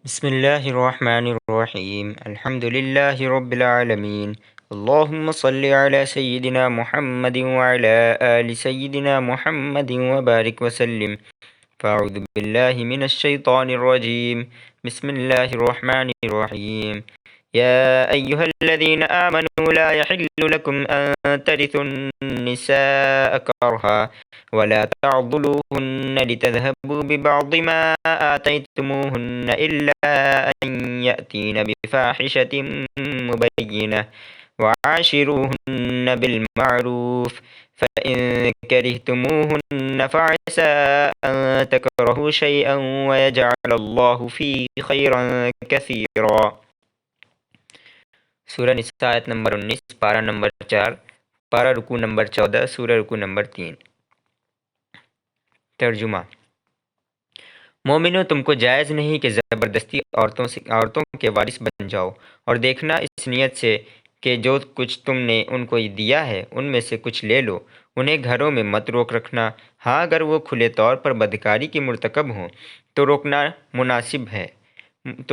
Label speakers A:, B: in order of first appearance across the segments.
A: بسم اللہ الرحمن الرحیم الحمد للہ رب العالمین اللہم صلی علی سیدنا محمد وعلی آل سیدنا محمد وبارک وسلم فاعوذ باللہ من الشیطان الرجیم بسم اللہ الرحمن الرحیم یا ایہا الذین آمنوا لا يحل لكم ان ترثوا النساء کرہا ولا تعضلوهن لتذهبوا ببعض ما آتيتموهن إلا أن يأتين بفاحشة مبينة وعاشروهن بالمعروف فإن كرهتموهن فعسى أن تكرهوا شيئا ويجعل الله فيه خيرا كثيرا۔ سورہ نساء آیت نمبر 19، پارہ نمبر 4، پارہ رکوع نمبر 14، سورہ رکوع نمبر 3۔ ترجمہ: مومنو، تم کو جائز نہیں کہ زبردستی عورتوں کے وارث بن جاؤ، اور دیکھنا اس نیت سے کہ جو کچھ تم نے ان کو دیا ہے ان میں سے کچھ لے لو۔ انہیں گھروں میں مت روک رکھنا، ہاں اگر وہ کھلے طور پر بدکاری کی مرتکب ہوں تو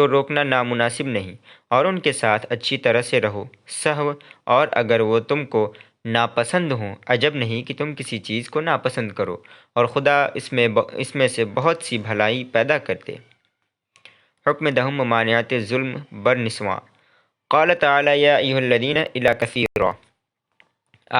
A: روکنا نامناسب نہیں، اور ان کے ساتھ اچھی طرح سے رہو۔ سہو، اور اگر وہ تم کو ناپسند ہوں، عجب نہیں کہ تم کسی چیز کو ناپسند کرو، اور خدا اس میں سے بہت سی بھلائی پیدا کرتے۔ حکم دہم ممانعت ظلم بر نسواں۔ قال تعالی یا ایھا الذین الی کثیرا۔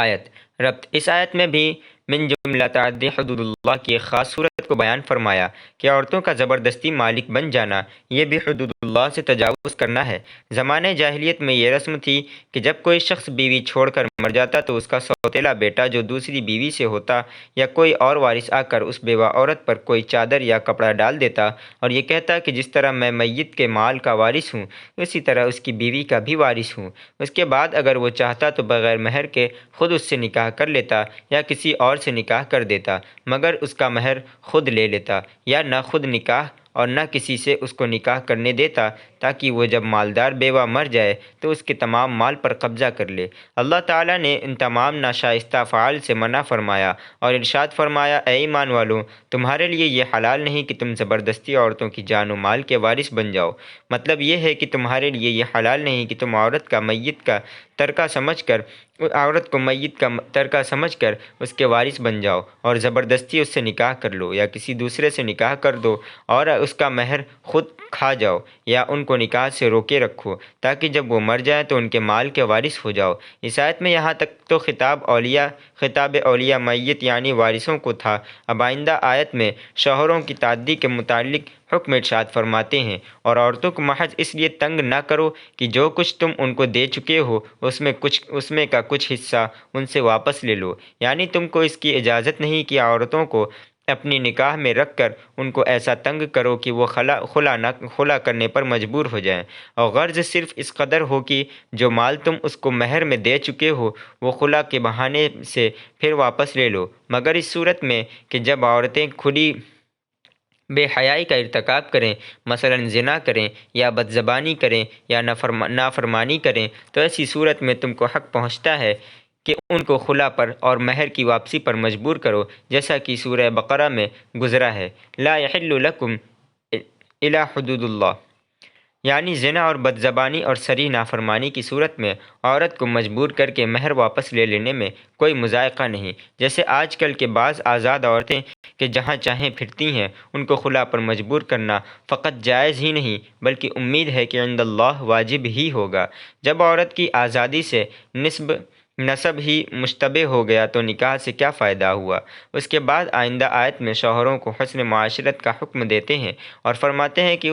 A: آیت ربط: اس آیت میں بھی من جملہ تعدی حدود اللہ کی ایک خاص صورت کو بیان فرمایا کہ عورتوں کا زبردستی مالک بن جانا یہ بھی حدود اللہ سے تجاوز کرنا ہے۔ زمانہ جاہلیت میں یہ رسم تھی کہ جب کوئی شخص بیوی چھوڑ کر مر جاتا تو اس کا سوتیلا بیٹا جو دوسری بیوی سے ہوتا یا کوئی اور وارث آ کر اس بیوہ عورت پر کوئی چادر یا کپڑا ڈال دیتا اور یہ کہتا کہ جس طرح میں میت کے مال کا وارث ہوں اسی طرح اس کی بیوی کا بھی وارث ہوں۔ اس کے بعد اگر وہ چاہتا تو بغیر مہر کے خود اس سے نکاح کر لیتا یا کسی اور سے نکاح کر دیتا، مگر اس کا مہر خود لے لیتا، یا نہ خود نکاح اور نہ کسی سے اس کو نکاح کرنے دیتا، تاکہ وہ جب مالدار بیوہ مر جائے تو اس کے تمام مال پر قبضہ کر لے۔ اللہ تعالیٰ نے ان تمام ناشائستہ افعال سے منع فرمایا اور ارشاد فرمایا، اے ایمان والو، تمہارے لیے یہ حلال نہیں کہ تم زبردستی عورتوں کی جان و مال کے وارث بن جاؤ۔ مطلب یہ ہے کہ تمہارے لیے یہ حلال نہیں کہ تم عورت کو میت کا ترکہ سمجھ کر اس کے وارث بن جاؤ اور زبردستی اس سے نکاح کر لو، یا کسی دوسرے سے نکاح کر دو اور اس کا مہر خود کھا جاؤ، یا ان کو نکاح سے روکے رکھو تاکہ جب وہ مر جائیں تو ان کے مال کے وارث ہو جاؤ۔ اس آیت میں یہاں تک تو خطاب اولیاء میت یعنی وارثوں کو تھا۔ اب آئندہ آیت میں شوہروں کی تعدی کے متعلق حکم ارشاد فرماتے ہیں، اور عورتوں کو محض اس لیے تنگ نہ کرو کہ جو کچھ تم ان کو دے چکے ہو اس میں کا کچھ حصہ ان سے واپس لے لو، یعنی تم کو اس کی اجازت نہیں کہ عورتوں کو اپنی نکاح میں رکھ کر ان کو ایسا تنگ کرو کہ وہ خلا کرنے پر مجبور ہو جائیں، اور غرض صرف اس قدر ہو کہ جو مال تم اس کو مہر میں دے چکے ہو وہ خلا کے بہانے سے پھر واپس لے لو، مگر اس صورت میں کہ جب عورتیں کھلی بے حیائی کا ارتکاب کریں، مثلا زنا کریں یا بدزبانی کریں یا نافرمانی کریں، تو ایسی صورت میں تم کو حق پہنچتا ہے کہ ان کو خلا پر اور مہر کی واپسی پر مجبور کرو، جیسا کہ سورہ بقرہ میں گزرا ہے۔ لا یحل لکم الا حدود اللہ، یعنی زنا اور بدزبانی اور صریح نافرمانی کی صورت میں عورت کو مجبور کر کے مہر واپس لے لینے میں کوئی مضائقہ نہیں، جیسے آج کل کے بعض آزاد عورتیں کہ جہاں چاہیں پھرتی ہیں، ان کو خلا پر مجبور کرنا فقط جائز ہی نہیں بلکہ امید ہے کہ عند اللہ واجب ہی ہوگا۔ جب عورت کی آزادی سے نسب ہی مشتبہ ہو گیا تو نکاح سے کیا فائدہ ہوا؟ اس کے بعد آئندہ آیت میں شوہروں کو حسن معاشرت کا حکم دیتے ہیں اور فرماتے ہیں کہ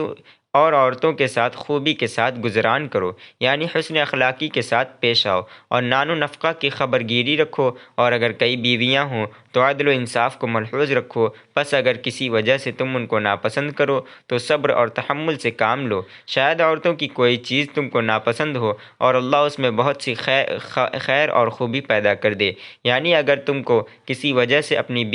A: اور عورتوں کے ساتھ خوبی کے ساتھ گزران کرو، یعنی حسن اخلاقی کے ساتھ پیش آؤ اور نان و نفقہ کی خبر گیری رکھو، اور اگر کئی بیویاں ہوں تو عدل و انصاف کو ملحوظ رکھو، پس اگر کسی وجہ سے تم ان کو ناپسند کرو تو صبر اور تحمل سے کام لو، شاید عورتوں کی کوئی چیز تم کو ناپسند ہو اور اللہ اس میں بہت سی خیر اور خوبی پیدا کر دے، یعنی اگر تم کو کسی وجہ سے اپنی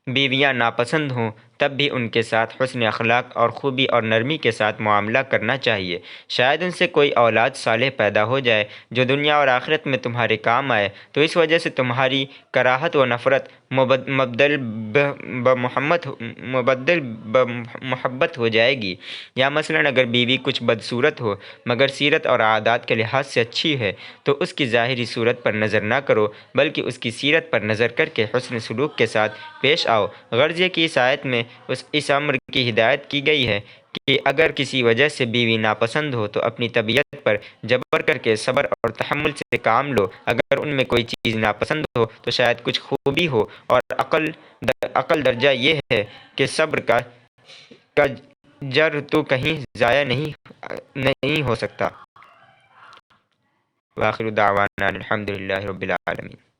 A: بیویاں ناپسند ہوں تب بھی ان کے ساتھ حسن اخلاق اور خوبی اور نرمی کے ساتھ معاملہ کرنا چاہیے، شاید ان سے کوئی اولاد صالح پیدا ہو جائے جو دنیا اور آخرت میں تمہارے کام آئے، تو اس وجہ سے تمہاری کراہت و نفرت مبدل بمحبت ہو جائے گی۔ یا مثلاً اگر بیوی کچھ بدصورت ہو مگر سیرت اور عادات کے لحاظ سے اچھی ہے تو اس کی ظاہری صورت پر نظر نہ کرو بلکہ اس کی سیرت پر نظر کر کے حسن سلوک کے ساتھ پیش آؤ۔ غرض یہ کہ اس آیت میں اس امر کی ہدایت کی گئی ہے کہ اگر کسی وجہ سے بیوی ناپسند ہو تو اپنی طبیعت پر جبر کر کے صبر اور تحمل سے کام لو۔ اگر ان میں کوئی چیز ناپسند ہو تو شاید کچھ خوبی ہو، اور عقل درجہ یہ ہے کہ صبر کا جر تو کہیں ضائع نہیں ہو سکتا۔ وآخر دعوانا الحمد للہ رب العالمین۔